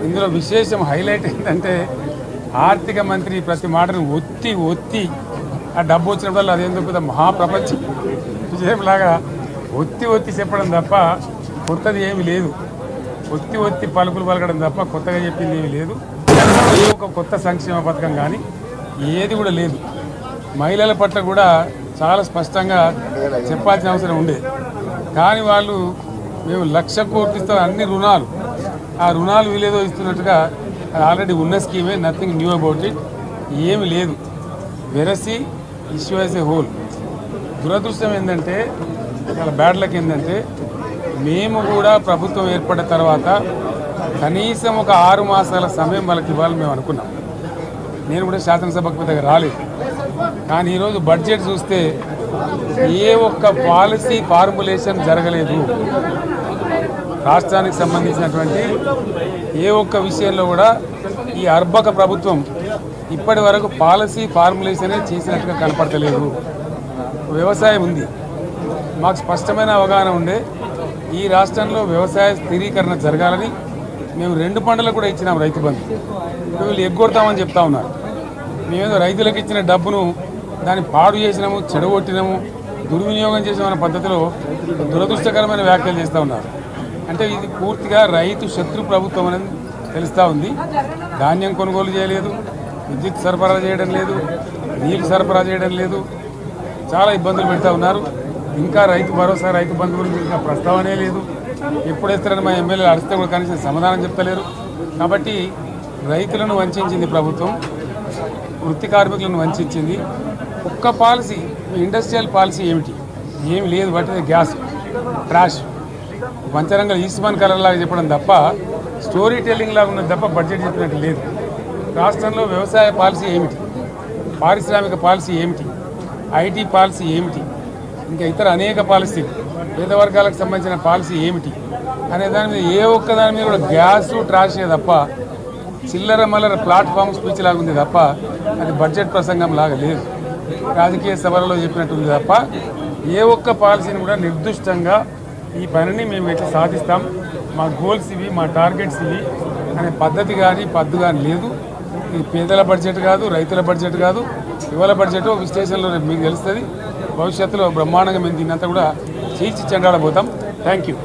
ఇందులో విశేషం హైలైట్ ఏంటంటే ఆర్థిక మంత్రి ప్రతి మాటను ఒత్తి ఆ డబ్బు వచ్చినప్పుడు అదేందుకు పెద్ద మహాప్రపంచం విజయంలాగా ఒత్తి చెప్పడం తప్ప కొత్తది ఏమీ లేదు. ఒత్తి పలుకులు పలకడం తప్ప కొత్తగా చెప్పింది ఏమీ లేదు. ఏ ఒక కొత్త సంక్షేమ పథకం కానీ ఏది కూడా లేదు. మహిళల పట్ల కూడా చాలా స్పష్టంగా చెప్పాల్సిన అవసరం ఉండే. కానీ వాళ్ళు మేము 1,00,000 కోట్లు ఇస్తాం అన్ని రుణాలు, ఆ రుణాలు వీలేదో ఇస్తున్నట్టుగా అది ఆల్రెడీ ఉన్న స్కీమే, నథింగ్ న్యూ అబౌట్ ఇట్, ఏమి లేదు. వెరసి ఇష్యూ యాజ్ ఏ హోల్. దురదృష్టం ఏంటంటే, చాలా బ్యాడ్ లక్ ఏంటంటే, మేము కూడా ప్రభుత్వం ఏర్పడిన తర్వాత కనీసం ఒక 6 మాసాల సమయం వాళ్ళకి ఇవ్వాలని మేము అనుకున్నాం. నేను కూడా శాసనసభకు పెద్దగా రాలేదు. కానీ ఈరోజు బడ్జెట్ చూస్తే ఏ ఒక్క పాలసీ ఫార్ములేషన్ జరగలేదు. రాష్ట్రానికి సంబంధించినటువంటి ఏ ఒక్క విషయంలో కూడా ఈ అర్బక ప్రభుత్వం ఇప్పటి వరకు పాలసీ ఫార్ములేషనే చేసినట్టుగా కనపడతలేదు. వ్యవసాయం ఉంది, మాకు స్పష్టమైన అవగాహన ఉండే ఈ రాష్ట్రంలో వ్యవసాయ స్థిరీకరణ జరగాలని మేము 2 పంటలకు కూడా ఇచ్చినాం రైతు బంధు. వీళ్ళు ఎగ్గొడతామని చెప్తా ఉన్నారు. మేమేదో రైతులకు ఇచ్చిన డబ్బును దాన్ని పాడు చేసినాము, చెడగొట్టినాము, దుర్వినియోగం చేసామన్న పద్ధతిలో దురదృష్టకరమైన వ్యాఖ్యలు చేస్తూ ఉన్నారు. అంటే ఇది పూర్తిగా రైతు శత్రు ప్రభుత్వం అనేది తెలుస్తూ ఉంది. ధాన్యం కొనుగోలు చేయలేదు, విద్యుత్ సరఫరా చేయడం లేదు, నీళ్లు సరఫరా చేయడం లేదు, చాలా ఇబ్బందులు పెడతా ఉన్నారు. ఇంకా రైతు భరోసా, రైతు బంధు గురించి ఇంకా ప్రస్తావనే లేదు. ఎప్పుడేస్తారని మా ఎమ్మెల్యేలు అడిస్తే కూడా కనీసం సమాధానం చెప్తలేరు. కాబట్టి రైతులను వంచింది ప్రభుత్వం, వృత్తి కార్మికులను వంచింది. ఒక్క పాలసీ, ఇండస్ట్రియల్ పాలసీ ఏమిటి? ఏమి లేదు. బట్టి గ్యాస్ ట్రాష్ పంచరంగ ఈస్మాన్ కలర్ లాగా చెప్పడం తప్ప, స్టోరీ టెల్లింగ్ లాగా ఉన్నది తప్ప బడ్జెట్ చెప్పినట్టు లేదు. రాష్ట్రంలో వ్యవసాయ పాలసీ ఏమిటి, పారిశ్రామిక పాలసీ ఏమిటి, ఐటీ పాలసీ ఏమిటి, ఇంకా ఇతర అనేక పాలసీలు, పేద వర్గాలకు సంబంధించిన పాలసీ ఏమిటి అనే దాని మీద ఏ ఒక్క దాని మీద కూడా గ్యాసు ట్రాషే తప్ప, చిల్లర మల్లర ప్లాట్ఫామ్ స్పీచ్ లాగా ఉంది తప్ప అది బడ్జెట్ ప్రసంగం లాగా లేదు. రాజకీయ సభలలో చెప్పినట్టుంది తప్ప ఏ ఒక్క పాలసీని కూడా నిర్దిష్టంగా ఈ పనిని మేము ఎట్లా సాధిస్తాం, మా గోల్స్ ఇవి, మా టార్గెట్స్ ఇవి అనే పద్ధతి కానీ పద్దు కానీ లేదు. ఇది పేదల బడ్జెట్ కాదు, రైతుల బడ్జెట్ కాదు, యువల బడ్జెట్. విశ్లేషణలో మీకు తెలుస్తుంది. భవిష్యత్తులో బ్రహ్మాండంగా మేము దీన్నంతా కూడా చీల్చి చెండాడబోతాం. Thank you.